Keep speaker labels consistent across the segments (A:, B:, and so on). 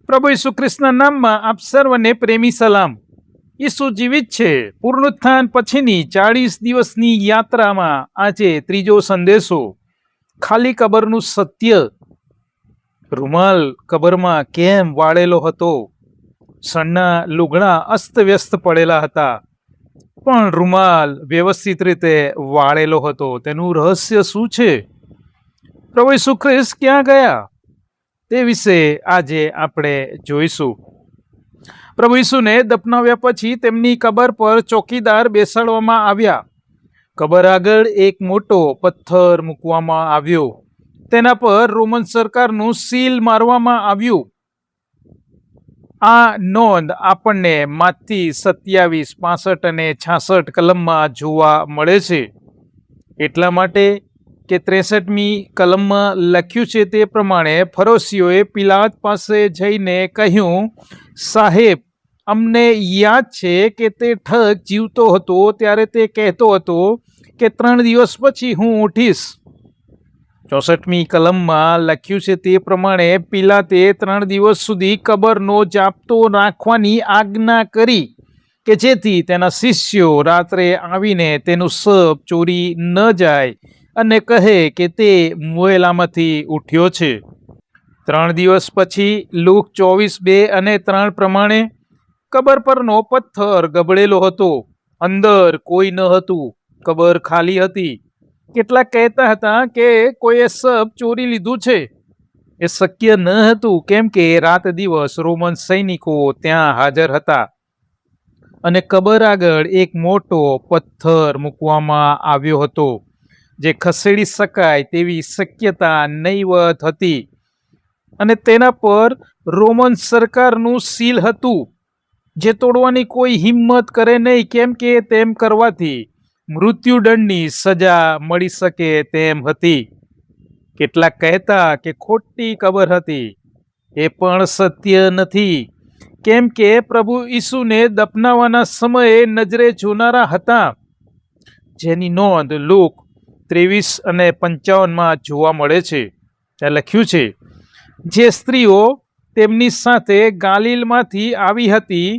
A: પ્રભુ ઈસુ ખ્રિસ્તના નામમાં આપ સર્વને પ્રેમી સલામ. ઈસુ જીવિત છે. પુનરુત્થાન પછીની 40 દિવસની યાત્રામાં આજે ત્રીજો સંદેશો, ખાલી કબરનું સત્ય. રૂમાલ કબરમાં કેમ વાળેલો હતો? સણના લુગડા અસ્તવ્યસ્ત પડેલા હતા, પણ રૂમાલ વ્યવસ્થિત રીતે વાળેલો હતો. તેનું રહસ્ય શું છે? પ્રભુ ઈસુ ખ્રિસ્ત ક્યાં ગયા? તે વિશે આજે આપણે જોઈશું. પ્રભુ ઈસુને દફનાવ્યા પછી તેમની કબર પર ચોકીદાર બેસાડવામાં આવ્યા. કબર આગળ એક મોટો પથ્થર મૂકવામાં આવ્યો. તેના પર રોમન સરકારનું સીલ મારવામાં આવ્યું. આ નોંધ આપણને માથી 27, 65 અને 66 કલમમાં જોવા મળે છે. એટલા માટે કે 63મી કલમમાં લખ્યું છે તે પ્રમાણે ફરોશીઓએ પિલાત પાસે જઈને કહ્યું, સાહેબ, અમને યાદ છે કે તે ઠગ જીવતો હતો ત્યારે તે કહેતો હતો કે 3 દિવસ પછી હું ઉઠીશ. 64મી કલમમાં લખ્યું છે તે પ્રમાણે પિલાતે 3 દિવસ સુધી કબરનો જાપ્તો રાખવાની આજ્ઞા કરી કે જેથી તેના શિષ્યો રાત્રે આવીને તેનું શબ ચોરી ન જાય અને કહે કે તે મુએલામાંથી ઉઠ્યો છે. 3 દિવસ પછી લૂક 24:2 અને 3 પ્રમાણે કબર પરનો પથ્થર ગબડેલો હતો. અંદર કોઈ ન હતું. કબર ખાલી હતી. કેટલાક કહેતા હતા કે કોઈએ શબ ચોરી લીધું છે. એ શક્ય ન હતું, કેમ કે રાત દિવસ રોમન સૈનિકો ત્યાં હાજર હતા અને કબર આગળ એક મોટો પથ્થર મૂકવામાં આવ્યો હતો જે ખસેડી શકાય તેવી શક્યતા નહીવત હતી અને તેના પર રોમન સરકારનું સીલ હતું જે તોડવાની કોઈ હિંમત કરે નહીં, કેમ કે તેમ કરવાથી મૃત્યુદંડની સજા મળી શકે તેમ હતી. કેટલાક કહેતા કે ખોટી કબર હતી. એ પણ સત્ય નથી, કેમ કે પ્રભુ ઈસુને દફનાવવાના સમયે નજરે જોનારા હતા, જેની નોંધ લૂક 23 અને 55માં જોવા મળે છે. ત્યાં લખ્યું છે, જે સ્ત્રીઓ તેમની સાથે ગાલિલમાંથી આવી હતી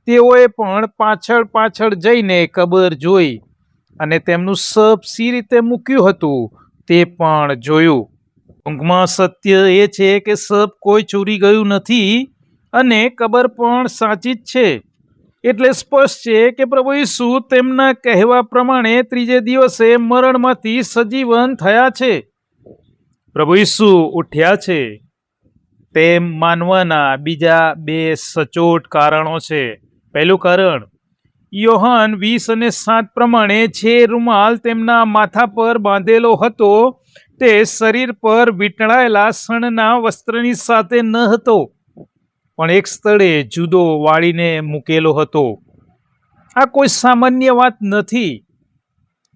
A: તેઓએ પણ પાછળ પાછળ જઈને કબર જોઈ અને તેમનું શબ સી રીતે મૂક્યું હતું તે પણ જોયું. ઊંઘમાં સત્ય એ છે કે શબ કોઈ ચોરી ગયું નથી અને કબર પણ સાચી જ છે. એટલે સ્પષ્ટ છે કે પ્રભુ ઈસુ તેમના કહેવા પ્રમાણે ત્રીજે દિવસે મરણમાંથી સજીવન થયા છે. પ્રભુ ઈસુ ઉઠ્યા છે તેમ માનવાના બીજા 2 સચોટ કારણો છે. પહેલું કારણ, યોહાન 20 અને 7 પ્રમાણે જે રૂમાલ તેમના માથા પર બાંધેલો હતો તે શરીર પર વીંટળાયેલા સણના વસ્ત્રની સાથે ન હતો, પણ એક સ્થળે જુદો વાળીને મૂકેલો હતો. આ કોઈ સામાન્ય વાત નથી.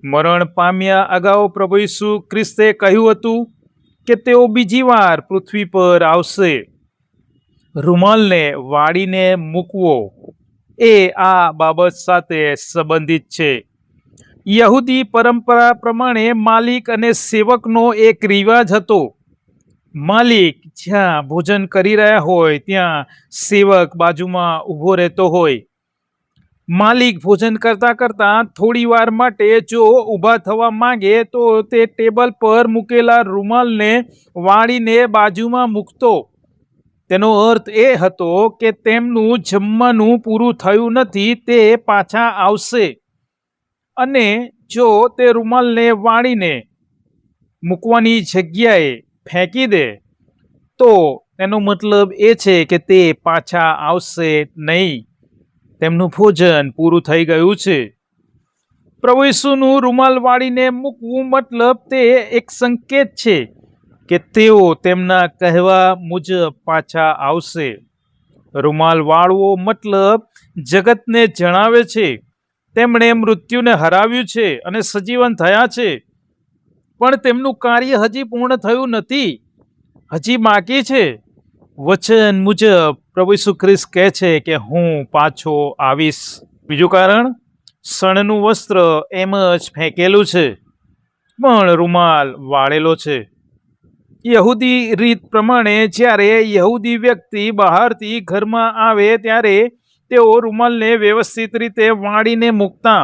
A: મરણ પામ્યા અગાઉ પ્રભુ ઈસુ ખ્રિસ્તે કહ્યું હતું કે તેઓ બીજી વાર પૃથ્વી પર આવશે. રૂમાલને વાળીને મૂકવો એ આ બાબત સાથે સંબંધિત છે. યહૂદી પરંપરા પ્રમાણે માલિક અને સેવકનો એક રિવાજ હતો. માલિક જ્યાં ભોજન કરી રહ્યા હોય ત્યાં સેવક બાજુમાં ઊભો રહેતો હોય. માલિક ભોજન કરતા કરતા થોડી વાર માટે જો ઊભા થવા માંગે તો તે ટેબલ પર મૂકેલા રૂમાલને વાળીને બાજુમાં મૂકતો. તેનો અર્થ એ હતો કે તેમનું જમવાનું પૂરું થયું નથી, તે પાછા આવશે. અને જો તે રૂમાલને વાળીને મૂકવાની જગ્યાએ ફેંકી દે તો તેનો મતલબ એ છે કે તે પાછા આવશે નહીં. તેમનું ભોજન પૂરું થઈ ગયું છે. પ્રભુ ઈસુનું રૂમાલ વાળીને મૂકવું મતલબ તે એક સંકેત છે કે તેઓ તેમના કહેવા મુજબ પાછા આવશે. રૂમાલ વાળવો મતલબ જગતને જણાવે છે તેમણે મૃત્યુને હરાવ્યું છે અને સજીવન થયા છે, પણ તેમનું કાર્ય હજી પૂર્ણ થયું નથી, હજી બાકી છે. વચન મુજબ પ્રભુ ઈસુ ખ્રિસ્ત કહે છે કે હું પાછો આવીશ. બીજું કારણ, સણનું વસ્ત્ર એમ જ ફેંકેલું છે, પણ રૂમાલ વાળેલો છે. યહૂદી રીત પ્રમાણે જ્યારે યહૂદી વ્યક્તિ બહારથી ઘરમાં આવે ત્યારે તેઓ રૂમાલને વ્યવસ્થિત રીતે વાળીને મૂકતા,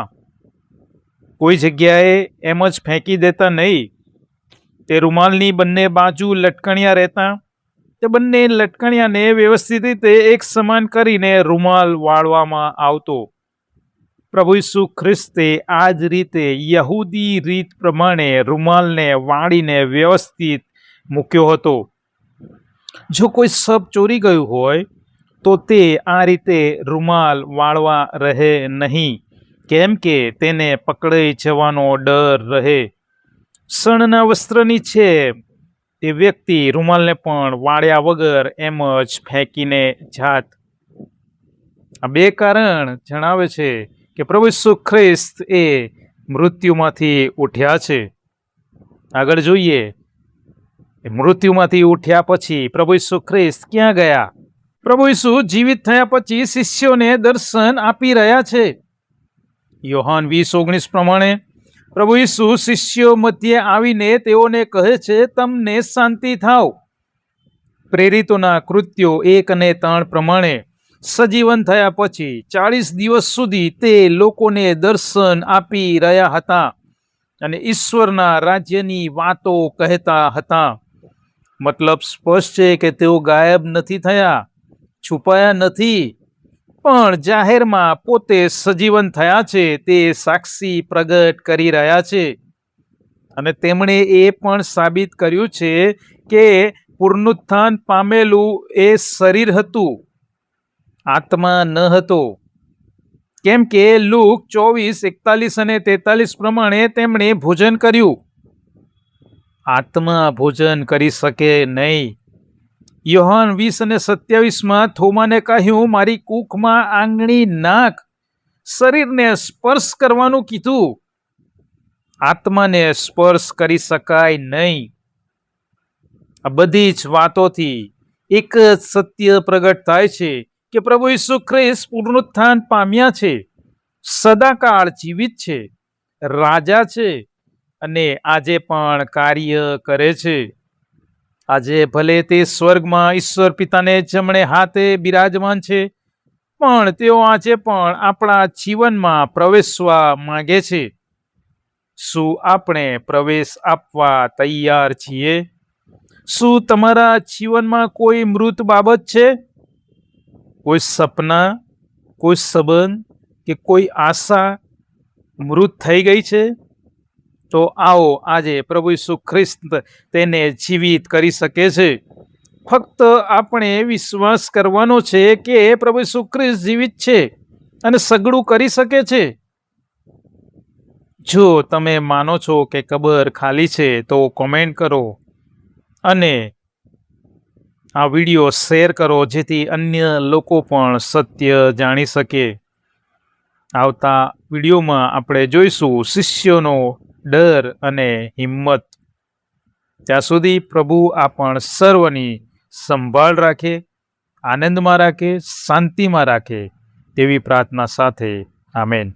A: કોઈ જગ્યાએ એમ જ ફેંકી દેતા નહીં. તે રૂમાલની બંને બાજુ લટકણિયા રહેતા. તે બંને લટકણિયાને વ્યવસ્થિત રીતે એક સમાન કરીને રૂમાલ વાળવામાં આવતો. પ્રભુ ઈસુ ખ્રિસ્તે આ જ રીતે યહૂદી રીત પ્રમાણે રૂમાલને વાળીને વ્યવસ્થિત મૂક્યો હતો. જો કોઈ શબ ચોરી ગયું હોય તો તે આ રીતે રૂમાલ વાળવા રહે નહીં, કેમ કે તેને પકડાઈ જવાનો ડર રહે. સણના વસ્ત્રની છે તે વ્યક્તિ રૂમાલને પણ વાળ્યા વગર એમ જ ફેંકીને જાત. આ બે કારણ જણાવે છે કે પ્રભુ ઈસુ ખ્રિસ્ત એ મૃત્યુમાંથી ઉઠ્યા છે. આગળ જોઈએ, મૃત્યુમાંથી ઉઠ્યા પછી પ્રભુ ઈસુ ખ્રિસ્ત ક્યાં ગયા? પ્રભુ ઈસુ જીવિત થયા પછી શિષ્યોને દર્શન આપી રહ્યા છે. યોહાન 20:19 પ્રમાણે પ્રભુ ઈસુ શિષ્યો મધ્યે આવીને તેઓને કહે છે, તમને શાંતિ થાવ. પ્રેરિતોના કૃત્યો 1 અને 3 પ્રમાણે સજીવન થયા પછી 40 દિવસ સુધી તે લોકોને દર્શન આપી રહ્યા હતા અને ઈશ્વરના રાજ્યની વાતો કહેતા હતા. મતલબ સ્પષ્ટ છે કે તેઓ ગાયબ નથી થયા, છુપાયા નથી, પણ જાહેરમાં પોતે સજીવન થયા છે તે સાક્ષી પ્રગટ કરી રહ્યા છે. અને તેમણે એ પણ સાબિત કર્યું છે કે પુનરુત્થાન પામેલું એ શરીર હતું, આત્મા ન હતો. કેમ કે લુક 24:41 અને 43 પ્રમાણે તેમણે ભોજન કર્યું. આત્મા ભોજન કરી શકે નહીં. યોહાન 20 અને 27 થોમાને કહ્યું, મારી કૂખમાં આંગળી નાખ. શરીરને સ્પર્શ કરવાનું કીધું, આત્માને સ્પર્શ કરી શકાય નહીં. આ બધી જ વાતોથી એક જ સત્ય પ્રગટ થાય છે કે પ્રભુ ઈસુ ખ્રિસ્ત પુનરુત્થાન પામ્યા છે, સદાકાળ જીવિત છે, રાજા છે અને આજે પણ કાર્ય કરે છે. આજે ભલે તે સ્વર્ગમાં ઈશ્વર પિતાને જમણે હાથે બિરાજમાન છે, પણ તેઓ આજે પણ આપણા જીવનમાં પ્રવેશવા માંગે છે. શું આપણે પ્રવેશ આપવા તૈયાર છીએ? શું તમારા જીવનમાં કોઈ મૃત બાબત છે? કોઈ સપના, કોઈ સંબંધ કે કોઈ આશા મૃત થઈ ગઈ છે? તો આવો આજે પ્રભુ ઈસુ ખ્રિસ્ત તેને જીવિત કરી શકે છે. ફક્ત આપણે વિશ્વાસ કરવાનો છે કે પ્રભુ ઈસુ ખ્રિસ્ત જીવિત છે અને સગળું કરી શકે છે. જો તમે માનો છો કે કબર ખાલી છે તો કોમેન્ટ કરો અને આ વિડીયો શેર કરો, જેથી અન્ય લોકો પણ સત્ય જાણી શકે. આવતા વિડીયોમાં આપણે જોઈશું શિષ્યોનો ડર અને હિંમત. ત્યાં સુધી પ્રભુ આપણ સર્વની સંભાળ રાખે, આનંદમાં રાખે, શાંતિમાં રાખે તેવી પ્રાર્થના સાથે. આમેન.